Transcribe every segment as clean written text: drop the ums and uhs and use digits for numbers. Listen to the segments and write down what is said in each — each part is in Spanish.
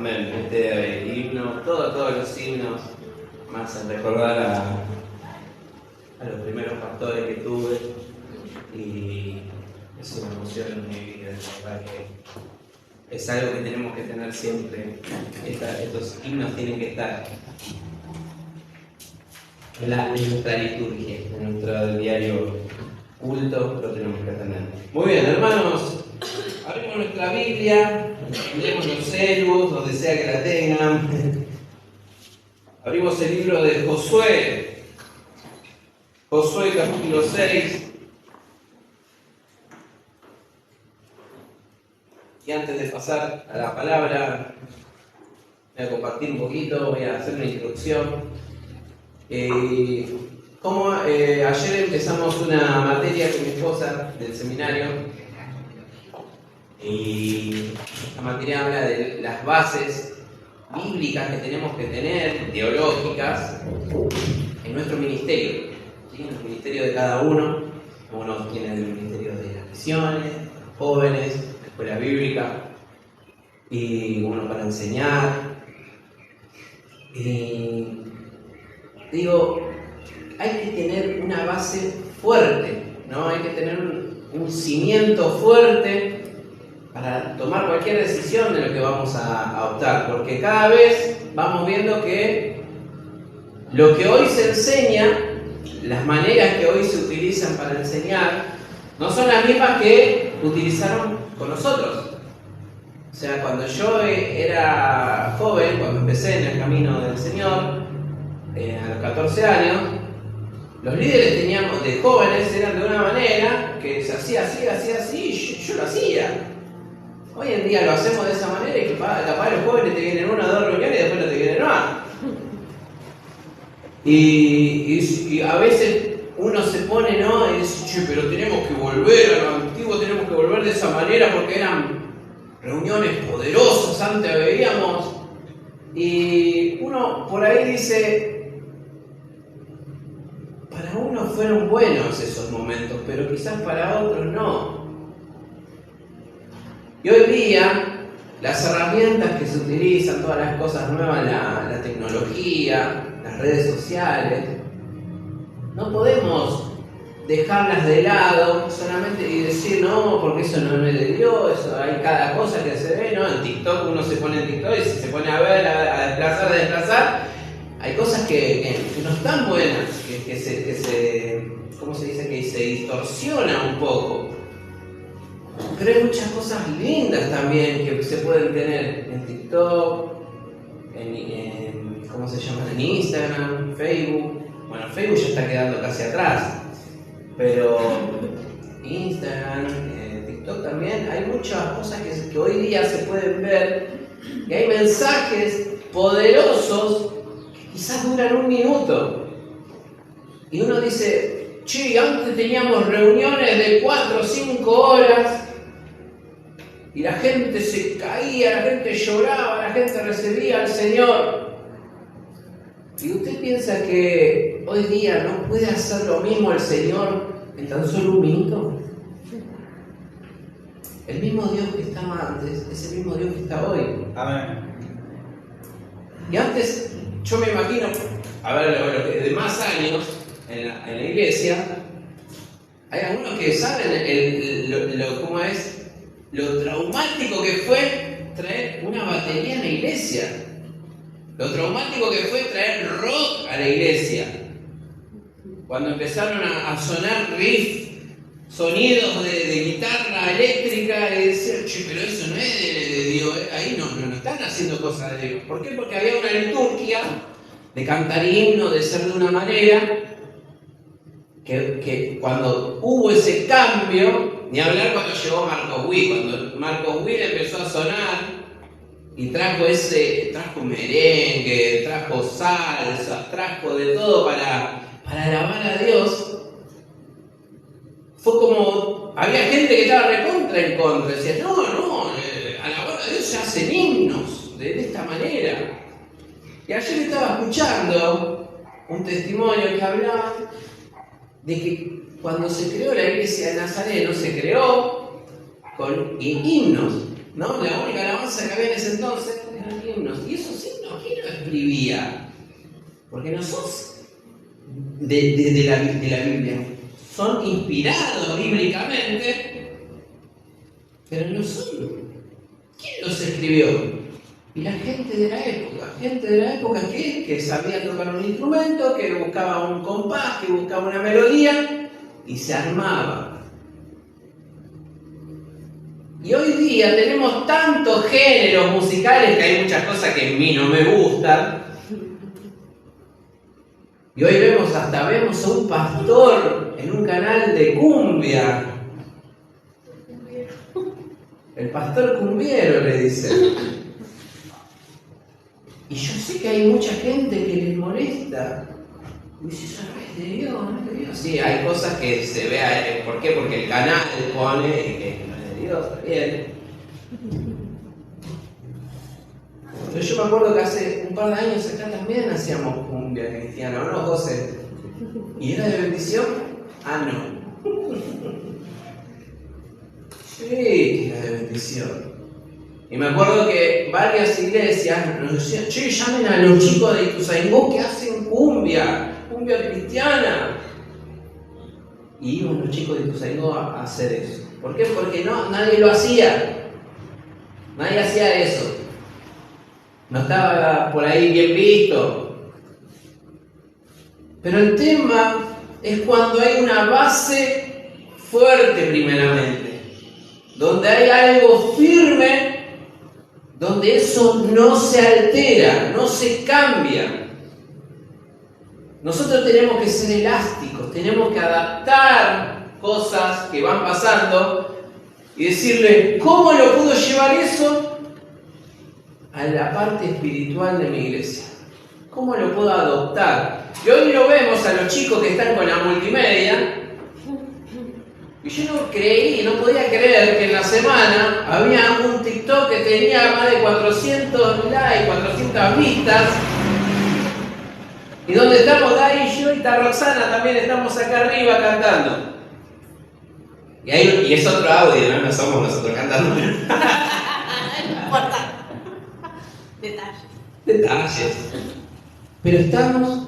Amén. Este himno, todos los himnos, más en recordar a los primeros pastores que tuve, y es una emoción en mi vida, la verdad que es algo que tenemos que tener siempre. Estos himnos tienen que estar en nuestra liturgia, en nuestro diario culto, lo tenemos que tener. Muy bien, hermanos, abrimos nuestra Biblia, leemos los celus, donde sea que la tengan. Abrimos el libro de Josué, capítulo 6. Y antes de pasar a la palabra, voy a compartir un poquito, voy a hacer una introducción. Ayer empezamos una materia con mi esposa del seminario, y esta materia habla de las bases bíblicas que tenemos que tener, teológicas, en nuestro ministerio, ¿sí? En el ministerio de cada uno. Uno tiene el ministerio de las misiones, los jóvenes, la escuela bíblica, y uno para enseñar. Hay que tener una base fuerte, ¿no? Hay que tener un cimiento fuerte para tomar cualquier decisión de lo que vamos a optar, porque cada vez vamos viendo que lo que hoy se enseña, las maneras que hoy se utilizan para enseñar, no son las mismas que utilizaron con nosotros. O sea, cuando yo era joven, cuando empecé en el camino del Señor, a los 14 años, los líderes teníamos de jóvenes eran de una manera que se hacía así, y yo lo hacía. Hoy en día lo hacemos de esa manera y capaz los jóvenes te vienen una o dos reuniones y después no te vienen más. Y a veces uno se pone, ¿no? Y dice, che, pero tenemos que volver a lo antiguo, tenemos que volver de esa manera porque eran reuniones poderosas, antes veíamos. Y uno por ahí dice, para unos fueron buenos esos momentos, pero quizás para otros no. Y hoy día, las herramientas que se utilizan, todas las cosas nuevas, la tecnología, las redes sociales, no podemos dejarlas de lado solamente y decir, no, porque eso no es de Dios, eso, hay cada cosa que se ve, ¿no? En TikTok uno se pone en TikTok y se pone a ver, a desplazar, hay cosas que no están buenas, que se ¿cómo se dice? Que se distorsiona un poco. Pero hay muchas cosas lindas también que se pueden tener en TikTok, ¿cómo se llama? En Instagram, Facebook. Bueno, Facebook ya está quedando casi atrás, pero Instagram, TikTok también, hay muchas cosas que hoy día se pueden ver, y hay mensajes poderosos que quizás duran un minuto. Y uno dice, che, antes teníamos reuniones de 4 o 5 horas, y la gente se caía, la gente lloraba, la gente recibía al Señor. ¿Y usted piensa que hoy día no puede hacer lo mismo el Señor en tan solo un minuto? El mismo Dios que estaba antes es el mismo Dios que está hoy. Amén. Y antes, yo me imagino, a ver, lo que de más años en la iglesia, hay algunos que saben cómo es, lo traumático que fue traer una batería en la iglesia. Lo traumático que fue traer rock a la iglesia. Cuando empezaron a sonar riffs, sonidos de guitarra eléctrica, y decían, che, pero eso no es de Dios, ahí no están haciendo cosas de Dios. ¿Por qué? Porque había una liturgia de cantar himnos, de ser de una manera, que cuando hubo ese cambio, ni hablar cuando llegó Marcos Witt, cuando Marcos Witt empezó a sonar, y trajo merengue, trajo salsa, trajo de todo para alabar a Dios. Fue como, había gente que estaba recontra en contra, decía, no, alabar a Dios se hacen himnos de esta manera. Y ayer estaba escuchando un testimonio que hablaba de que cuando se creó la iglesia de Nazaret, no se creó con himnos, ¿no? La única alabanza que había en ese entonces eran himnos. Y esos himnos, ¿quién los escribía? Porque no son de la Biblia. Son inspirados bíblicamente, pero no son. ¿Quién los escribió? Y la gente de la época que sabía tocar un instrumento, que buscaba un compás, que buscaba una melodía y se armaba. Y hoy día tenemos tantos géneros musicales que hay muchas cosas que a mí no me gustan. Y hoy vemos a un pastor en un canal de cumbia. El pastor cumbiero, le dicen. Y yo sé que hay mucha gente que les molesta. Y dice, eso no es de Dios, no es de Dios. Sí, hay cosas que se ve. ¿Por qué? Porque el canal pone que no es de Dios, está bien. Pero yo me acuerdo que hace un par de años acá también hacíamos cumbia cristiana, ¿no, José? ¿Y era de bendición? Ah, no. Sí, era de bendición. Y me acuerdo que varias iglesias nos decían, che, llamen a los chicos de Ituzaingó que hacen cumbia cristiana. Y iban los chicos de Ituzaingó a hacer eso. ¿Por qué? Porque nadie lo hacía. Nadie hacía eso. No estaba por ahí bien visto. Pero el tema es cuando hay una base fuerte primeramente, donde hay algo firme, donde eso no se altera, no se cambia. Nosotros tenemos que ser elásticos, tenemos que adaptar cosas que van pasando y decirle, ¿cómo lo puedo llevar eso a la parte espiritual de mi iglesia? ¿Cómo lo puedo adoptar? Y hoy lo vemos a los chicos que están con la multimedia. Y yo no podía creer que en la semana había un TikTok que tenía más de 400 likes, 400 vistas. Y donde estamos Dari y yo y está Roxana también estamos acá arriba cantando. Y es otro audio, ¿no? No somos nosotros cantando. No importa. Detalles. Pero estamos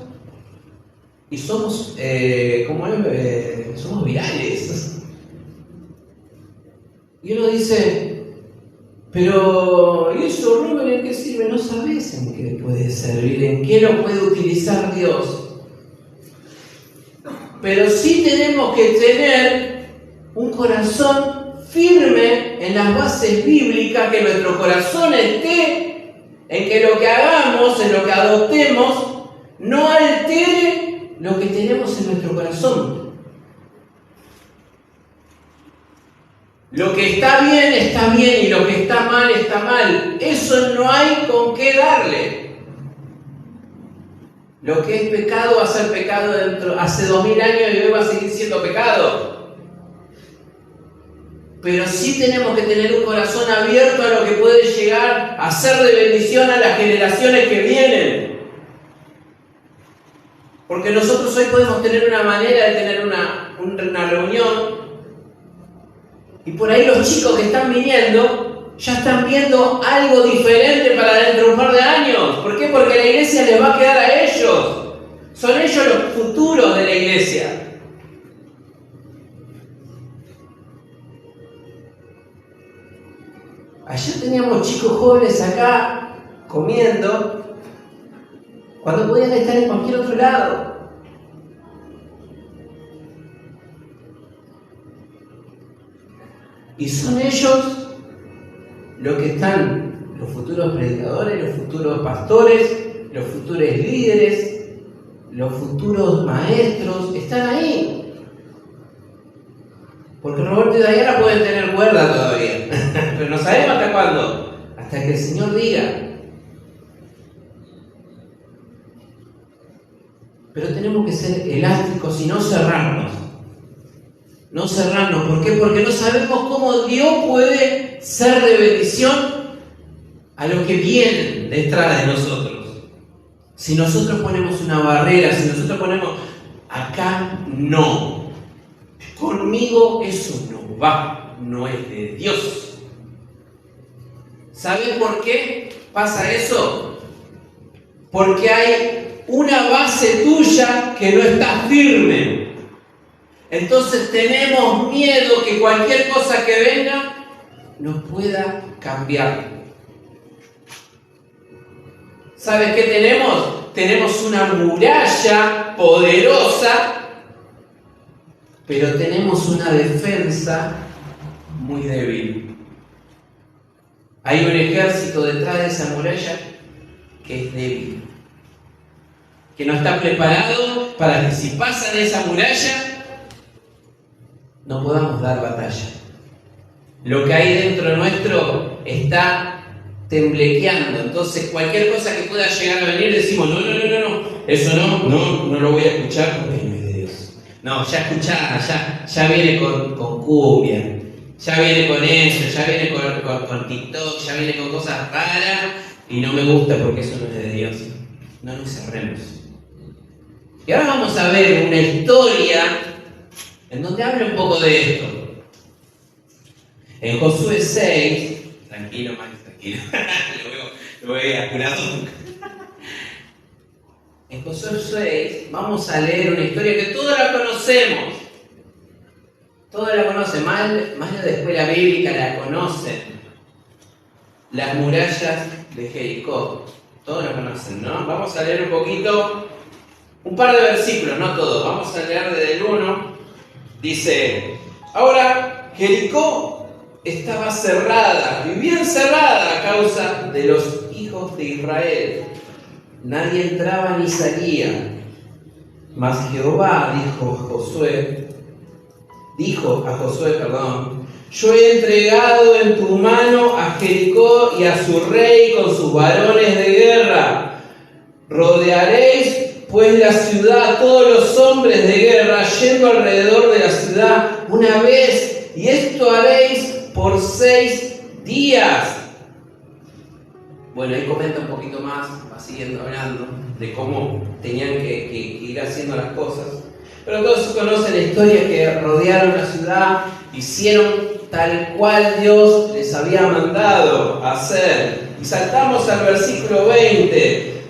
y somos, somos virales. Y uno dice, pero ¿y eso, Rubén, en qué sirve? No sabes en qué puede servir, en qué lo puede utilizar Dios. Pero sí tenemos que tener un corazón firme en las bases bíblicas, que nuestro corazón esté en que lo que hagamos, en lo que adoptemos, no altere lo que tenemos en nuestro corazón. Lo que está bien y lo que está mal. Eso no hay con qué darle. Lo que es pecado va a ser pecado hace 2000 años y hoy va a seguir siendo pecado. Pero sí tenemos que tener un corazón abierto a lo que puede llegar a ser de bendición a las generaciones que vienen. Porque nosotros hoy podemos tener una manera de tener una reunión. Y por ahí los chicos que están viniendo ya están viendo algo diferente para dentro de un par de años. ¿Por qué? Porque la iglesia les va a quedar a ellos. Son ellos los futuros de la iglesia. Ayer teníamos chicos jóvenes acá comiendo cuando podían estar en cualquier otro lado. Y son ellos los que están, los futuros predicadores, los futuros pastores, los futuros líderes, los futuros maestros, están ahí. Porque Roberto y Dayana pueden tener cuerda todavía, pero no sabemos hasta cuándo, hasta que el Señor diga. Pero tenemos que ser elásticos y no cerrarnos. No cerrarnos. ¿Por qué? Porque no sabemos cómo Dios puede ser de bendición a los que vienen detrás de nosotros. Si nosotros ponemos una barrera, si nosotros ponemos acá no. Conmigo eso no va, no es de Dios. ¿Sabes por qué pasa eso? Porque hay una base tuya que no está firme. Entonces tenemos miedo que cualquier cosa que venga nos pueda cambiar. ¿Sabes qué tenemos? Tenemos una muralla poderosa, pero tenemos una defensa muy débil. Hay un ejército detrás de esa muralla que es débil, que no está preparado para que si pasan esa muralla no podamos dar batalla. Lo que hay dentro nuestro está temblequeando. Entonces cualquier cosa que pueda llegar a venir decimos, no, eso no lo voy a escuchar porque no es de Dios. No, ya escuchá, ya viene con cumbia, ya viene con eso, ya viene con TikTok, ya viene con cosas raras y no me gusta porque eso no es de Dios. No nos cerremos. Y ahora vamos a ver una historia en donde habla un poco de esto. En Josué 6, tranquilo, Max, tranquilo, lo voy a curar. En Josué 6 vamos a leer una historia que todos la conocemos. Todos la conocen, más de la escuela bíblica la conocen. Las murallas de Jericó. Todos la conocen, ¿no? Vamos a leer un poquito, un par de versículos, no todos. Vamos a leer desde el 1. Dice, ahora Jericó estaba cerrada, y bien cerrada a causa de los hijos de Israel. Nadie entraba ni salía. Mas Jehová dijo a Josué, yo he entregado en tu mano a Jericó y a su rey con sus varones de guerra. Rodearéis pues la ciudad, todos los hombres de guerra, yendo alrededor de la ciudad una vez, y esto haréis por 6 días. Bueno, ahí comenta un poquito más, va siguiendo hablando de cómo tenían que ir haciendo las cosas. Pero todos conocen la historia, que rodearon la ciudad, hicieron tal cual Dios les había mandado hacer. Y saltamos al versículo 20.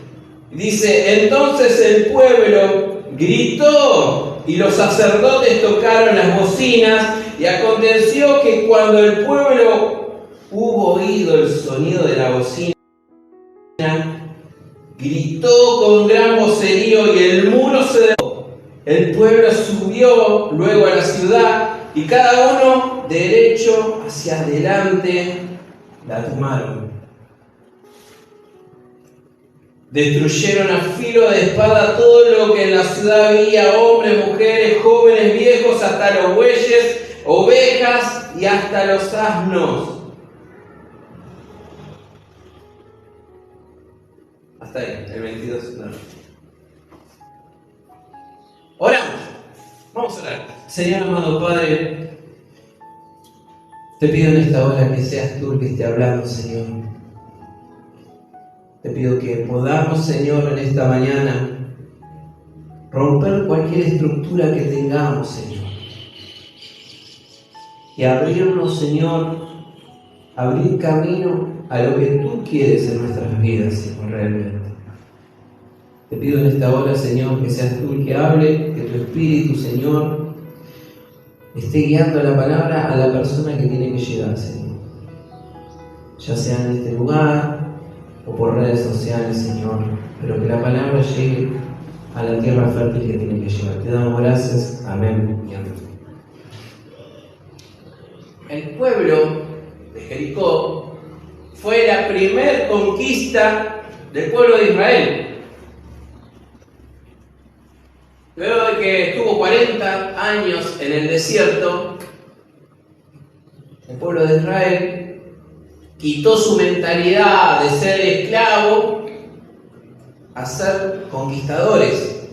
Dice, entonces el pueblo gritó y los sacerdotes tocaron las bocinas, y aconteció que cuando el pueblo hubo oído el sonido de la bocina, gritó con gran vocerío y el muro se derrumbó. El pueblo subió luego a la ciudad y cada uno derecho hacia adelante la tomaron. Destruyeron a filo de espada todo lo que en la ciudad había, hombres, mujeres, jóvenes, viejos, hasta los bueyes, ovejas y hasta los asnos. Hasta ahí, el 22. No. Oramos. Vamos a orar. Señor amado Padre, te pido en esta hora que seas tú el que esté hablando, Señor. Te pido que podamos, Señor, en esta mañana romper cualquier estructura que tengamos, Señor. Y abrirnos, Señor, abrir camino a lo que tú quieres en nuestras vidas, Señor, realmente. Te pido en esta hora, Señor, que seas tú el que hable, que tu Espíritu, Señor, esté guiando la palabra a la persona que tiene que llegar, Señor. Ya sea en este lugar o por redes sociales, Señor, pero que la palabra llegue a la tierra fértil que tiene que llegar. Te damos gracias. Amén y amén. El pueblo de Jericó fue la primer conquista del pueblo de Israel. Luego de que estuvo 40 años en el desierto, el pueblo de Israel quitó su mentalidad de ser esclavo a ser conquistadores.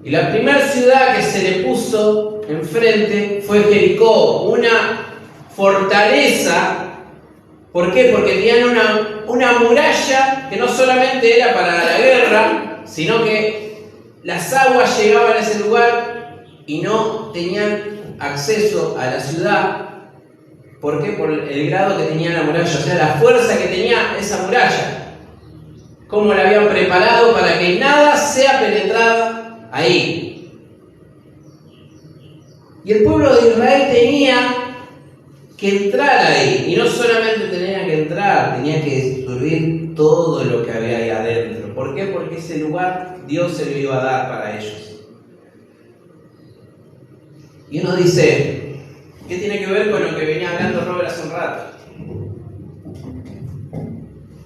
Y la primera ciudad que se le puso enfrente fue Jericó, una fortaleza. ¿Por qué? Porque tenían una muralla que no solamente era para la guerra, sino que las aguas llegaban a ese lugar y no tenían acceso a la ciudad. ¿Por qué? Por el grado que tenía la muralla, o sea, la fuerza que tenía esa muralla. Cómo la habían preparado para que nada sea penetrado ahí. Y el pueblo de Israel tenía que entrar ahí. Y no solamente tenía que entrar, tenía que destruir todo lo que había ahí adentro. ¿Por qué? Porque ese lugar Dios se lo iba a dar para ellos. Y uno dice, ¿qué tiene que ver con lo que venía hablando Robert hace un rato?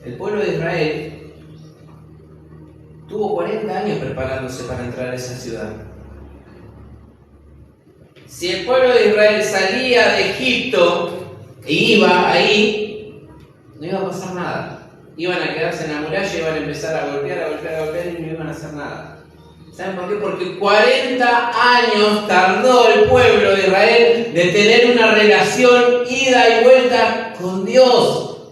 El pueblo de Israel tuvo 40 años preparándose para entrar a esa ciudad. Si el pueblo de Israel salía de Egipto e iba ahí, no iba a pasar nada. Iban a quedarse en la muralla, iban a empezar a golpear y no iban a hacer nada. ¿Saben por qué? Porque 40 años tardó el pueblo de Israel de tener una relación ida y vuelta con Dios.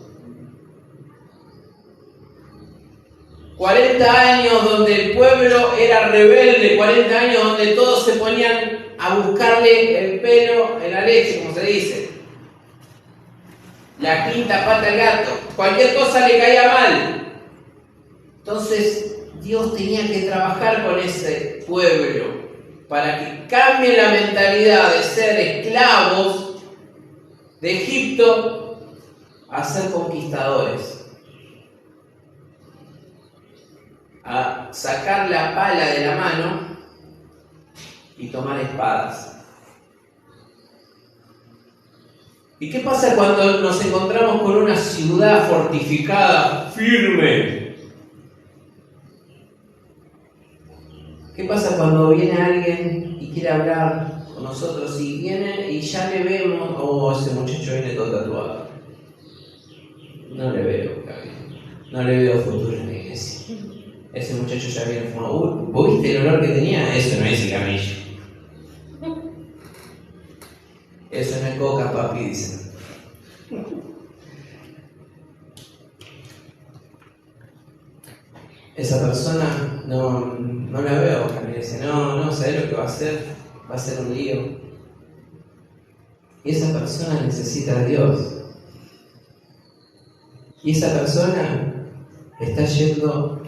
40 años donde el pueblo era rebelde, 40 años donde todos se ponían a buscarle el pelo en la leche, como se dice. La quinta pata al gato. Cualquier cosa le caía mal. Entonces, Dios tenía que trabajar con ese pueblo para que cambie la mentalidad de ser esclavos de Egipto a ser conquistadores. A sacar la pala de la mano y tomar espadas. ¿Y qué pasa cuando nos encontramos con una ciudad fortificada, firme? ¿Qué pasa cuando viene alguien y quiere hablar con nosotros y viene y ya le vemos, oh, ese muchacho viene todo tatuado? No le veo, no le veo futuro en la iglesia. Ese muchacho ya viene fumado. ¿Vos viste el olor que tenía? Eso no es el camello. Eso no es coca, papi, dicen. Esa persona no la veo, me dice, no, ¿sabes lo que va a hacer? Va a ser un lío. Y esa persona necesita a Dios. Y esa persona está yendo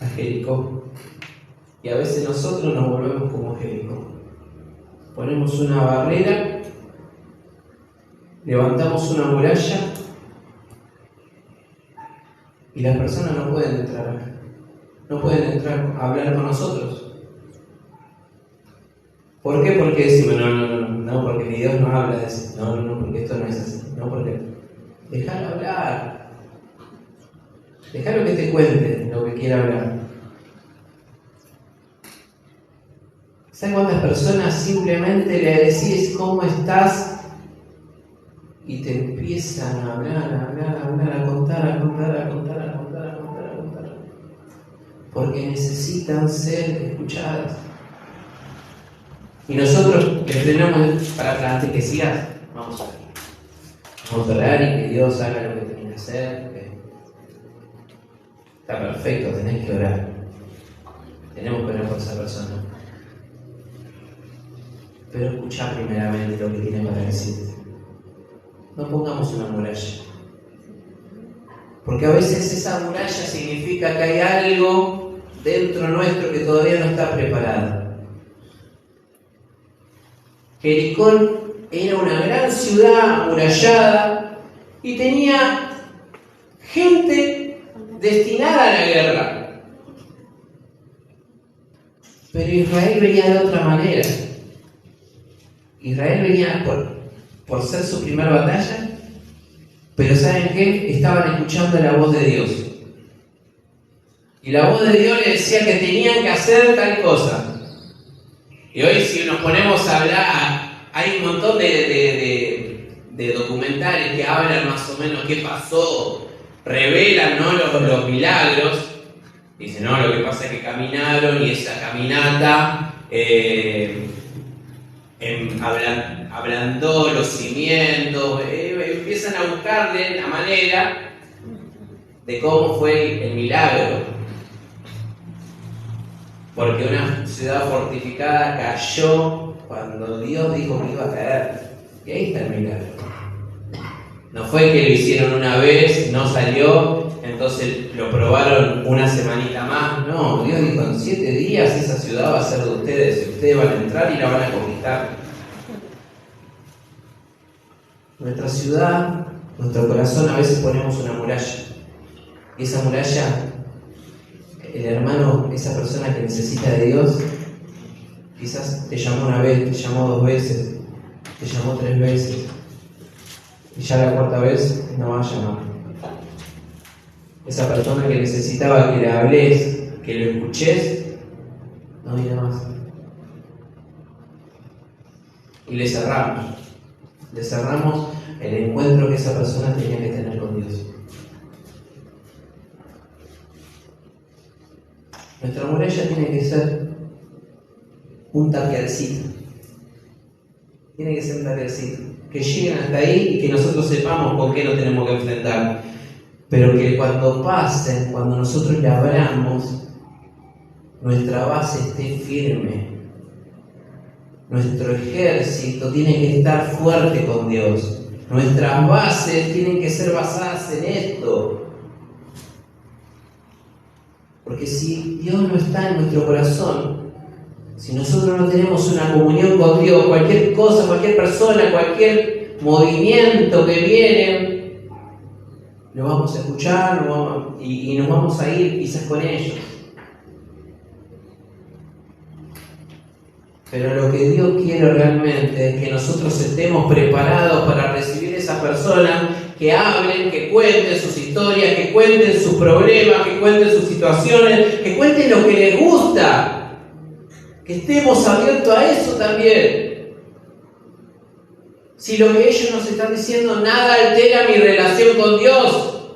a Jericó. Y a veces nosotros nos volvemos como Jericó. Ponemos una barrera, levantamos una muralla y las personas no pueden entrar acá. No pueden entrar a hablar con nosotros. ¿Por qué? Porque decimos, no, porque mi Dios no habla de eso. No, porque esto no es así. No, porque... Déjalo hablar. Déjalo que te cuente lo que quiera hablar. ¿Sabes cuántas personas simplemente le decís cómo estás? Y te empiezan a hablar, a contar. Porque necesitan ser escuchadas. Y nosotros les tenemos para adelante que sigas. Vamos a orar y que Dios haga lo que tiene que hacer. Está perfecto, tenés que orar. Tenemos que orar por esa persona. Pero escuchá primeramente lo que tiene para decirte. No pongamos una muralla. Porque a veces esa muralla significa que hay algo dentro nuestro que todavía no está preparado. Jericó era una gran ciudad amurallada y tenía gente destinada a la guerra. Pero Israel venía de otra manera. Israel venía por ser su primera batalla. Pero ¿saben qué? Estaban escuchando la voz de Dios. Y la voz de Dios les decía que tenían que hacer tal cosa. Y hoy si nos ponemos a hablar, hay un montón de documentales que hablan más o menos qué pasó, revelan, ¿no?, los milagros. Dicen, no, lo que pasa es que caminaron y esa caminata ablandó los cimientos, empiezan a buscarle la manera de cómo fue el milagro. Porque una ciudad fortificada cayó cuando Dios dijo que iba a caer. Y ahí está el milagro. No fue que lo hicieron una vez, no salió, entonces lo probaron una semanita más. No, Dios dijo, en 7 días esa ciudad va a ser de ustedes. Ustedes van a entrar y la van a conquistar. Nuestra ciudad, nuestro corazón, a veces ponemos una muralla. Y esa muralla, el hermano, esa persona que necesita de Dios, quizás te llamó una vez, te llamó 2 veces, te llamó 3 veces. Y ya la 4ª vez no va a llamar. Esa persona que necesitaba que le hables, que lo escuches, no viene más. Y le cerramos el encuentro que esa persona tenía que tener con Dios. Nuestra muralla tiene que ser un tapialcito. Tiene que ser un tapialcito. Que lleguen hasta ahí y que nosotros sepamos con qué nos tenemos que enfrentar. Pero que cuando pasen, cuando nosotros le abramos, nuestra base esté firme. Nuestro ejército tiene que estar fuerte con Dios. Nuestras bases tienen que ser basadas en esto. Porque si Dios no está en nuestro corazón, si nosotros no tenemos una comunión con Dios, cualquier cosa, cualquier persona, cualquier movimiento que viene, lo vamos a escuchar y nos vamos a ir quizás con ellos. Pero lo que Dios quiere realmente es que nosotros estemos preparados para recibir a esas personas que hablen, que cuenten sus historias, que cuenten sus problemas, que cuenten sus situaciones, que cuenten lo que les gusta. Que estemos abiertos a eso también. Si lo que ellos nos están diciendo nada altera mi relación con Dios,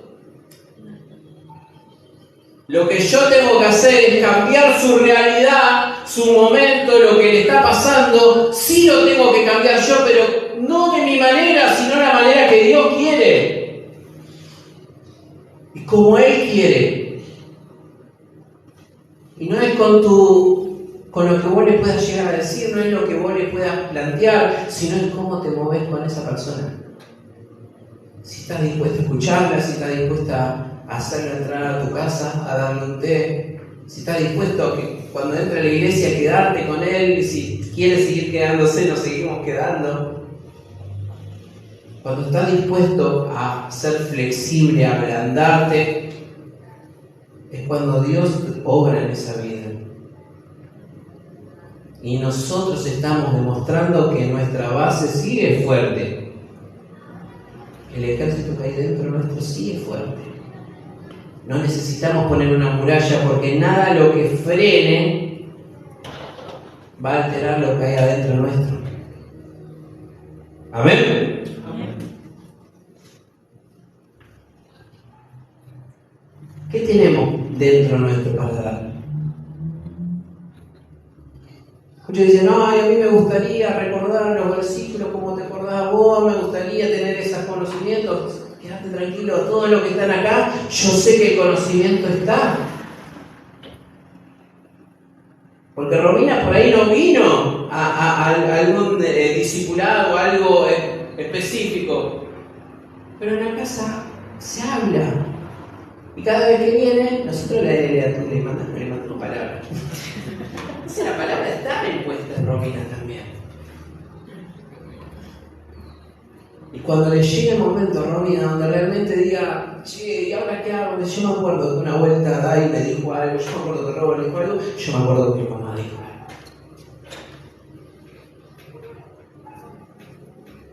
lo que yo tengo que hacer es cambiar su realidad, su momento, lo que le está pasando. Sí lo tengo que cambiar yo, pero no de mi manera, sino la manera que Dios quiere. Y como Él quiere. Y no es con lo que vos le puedas llegar a decir, no es lo que vos le puedas plantear, sino es cómo te movés con esa persona. Si estás dispuesta a escucharla, si estás dispuesta a hacerla entrar a tu casa, a darle un té, si estás dispuesto a que cuando entre a la iglesia quedarte con él, y si quieres seguir quedándose, nos seguimos quedando. Cuando estás dispuesto a ser flexible, a ablandarte, es cuando Dios obra en esa vida. Y nosotros estamos demostrando que nuestra base sigue fuerte. El ejército que hay dentro nuestro sigue fuerte. No necesitamos poner una muralla porque nada lo que frene va a alterar lo que hay adentro nuestro. ¿Amén? Amén. ¿Qué tenemos dentro nuestro para dar? Muchos dicen, no, a mí me gustaría recordar los versículos como te acordabas vos, me gustaría tener esos conocimientos. Quédate tranquilo, todos los que están acá, yo sé que el conocimiento está. Porque Romina por ahí no vino a algún discipulado o algo específico. Pero en la casa se habla. Y cada vez que viene, nosotros le mandamos palabras. La palabra está impuesta en Romina también. Y cuando le llegue el momento, Romina, donde realmente diga, che, ¿y ahora qué hago? Yo me acuerdo que una vuelta Dai me dijo algo, yo me acuerdo que Robert dijo algo, yo me acuerdo que mi mamá dijo algo.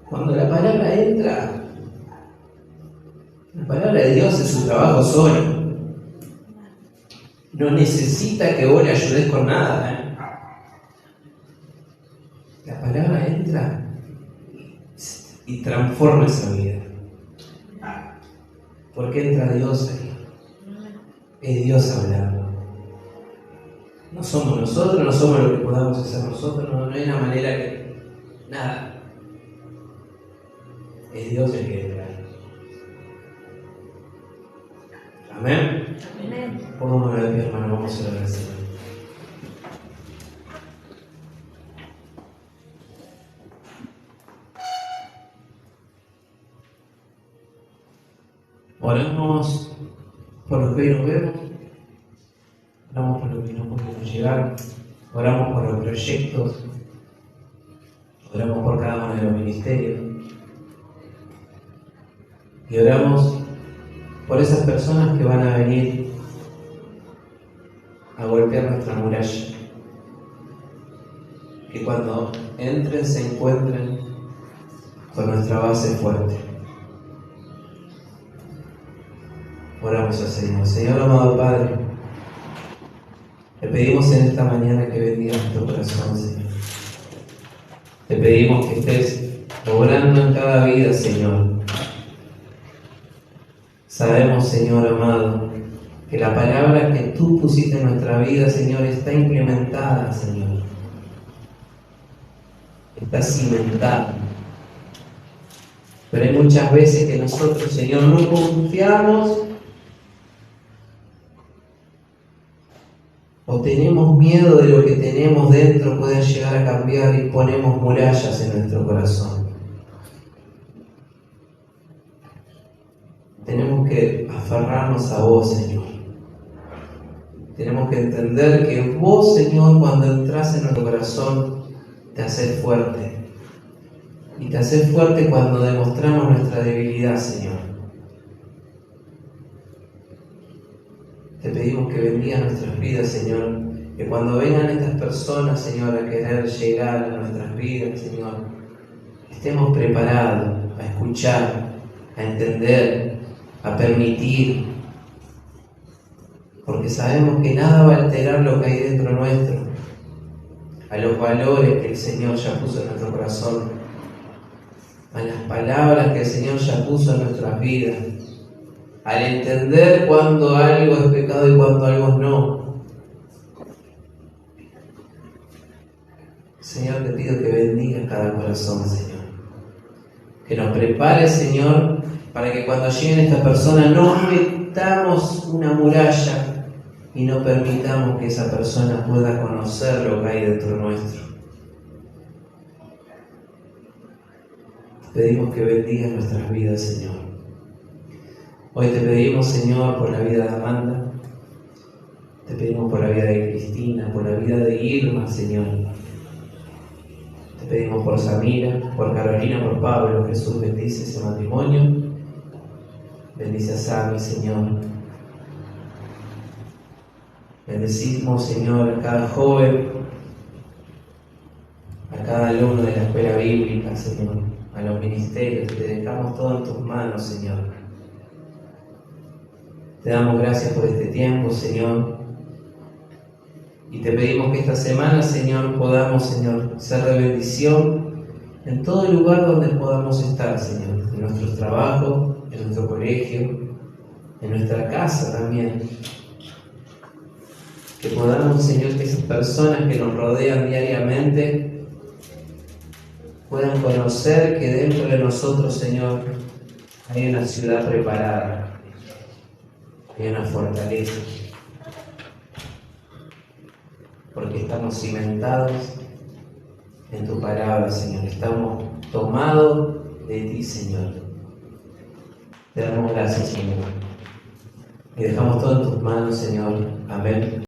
Cuando la palabra entra, la palabra de Dios es su trabajo solo. No necesita que vos le ayudes con nada, La palabra entra y transforma esa vida. Porque entra Dios ahí. Es Dios hablando. No somos nosotros, no somos lo que podamos hacer nosotros, no hay una manera que... Nada. Es Dios el que entra ahí. Amén. Amén. Pongámonos de pie, hermano, vamos a orar al Señor. Oramos por los que hoy nos vemos, oramos por los que no pudieron llegar, oramos por los proyectos, oramos por cada uno de los ministerios y oramos por esas personas que van a venir a golpear nuestra muralla, que cuando entren se encuentren con nuestra base fuerte. Oramos al Señor. Señor amado Padre, te pedimos en esta mañana que bendiga nuestro corazón, Señor. Te pedimos que estés obrando en cada vida, Señor. Sabemos, Señor amado, que la palabra que tú pusiste en nuestra vida, Señor, está implementada, Señor. Está cimentada. Pero hay muchas veces que nosotros, Señor, no confiamos o tenemos miedo de lo que tenemos dentro pueda llegar a cambiar y ponemos murallas en nuestro corazón. Tenemos que aferrarnos a vos, Señor. Tenemos que entender que vos, Señor, cuando entras en nuestro corazón, te haces fuerte. Y te haces fuerte cuando demostramos nuestra debilidad, Señor. Te pedimos que bendiga nuestras vidas, Señor. Que cuando vengan estas personas, Señor, a querer llegar a nuestras vidas, Señor, estemos preparados a escuchar, a entender, a permitir. Porque sabemos que nada va a alterar lo que hay dentro nuestro, a los valores que el Señor ya puso en nuestro corazón, a las palabras que el Señor ya puso en nuestras vidas, al entender cuándo algo es pecado y cuándo algo no. Señor, te pido que bendiga cada corazón, Señor. Que nos prepare, Señor, para que cuando lleguen estas personas no metamos una muralla y no permitamos que esa persona pueda conocer lo que hay dentro nuestro. Te pedimos que bendiga nuestras vidas, Señor. Hoy te pedimos, Señor, por la vida de Amanda. Te pedimos por la vida de Cristina, por la vida de Irma, Señor. Te pedimos por Samira, por Carolina, por Pablo. Jesús, bendice ese matrimonio. Bendice a Sami, Señor. Bendecimos, Señor, a cada joven, a cada alumno de la escuela bíblica, Señor, a los ministerios. Te dejamos todo en tus manos, Señor. Te damos gracias por este tiempo, Señor. Y te pedimos que esta semana, Señor, podamos, Señor, ser de bendición en todo lugar donde podamos estar, Señor. En nuestros trabajos, en nuestro colegio, en nuestra casa también. Que podamos, Señor, que esas personas que nos rodean diariamente puedan conocer que dentro de nosotros, Señor, hay una ciudad preparada, hay una fortaleza, porque estamos cimentados en tu palabra, Señor, estamos tomados de ti, Señor. Te damos gracias, Señor, y dejamos todo en tus manos, Señor. Amén.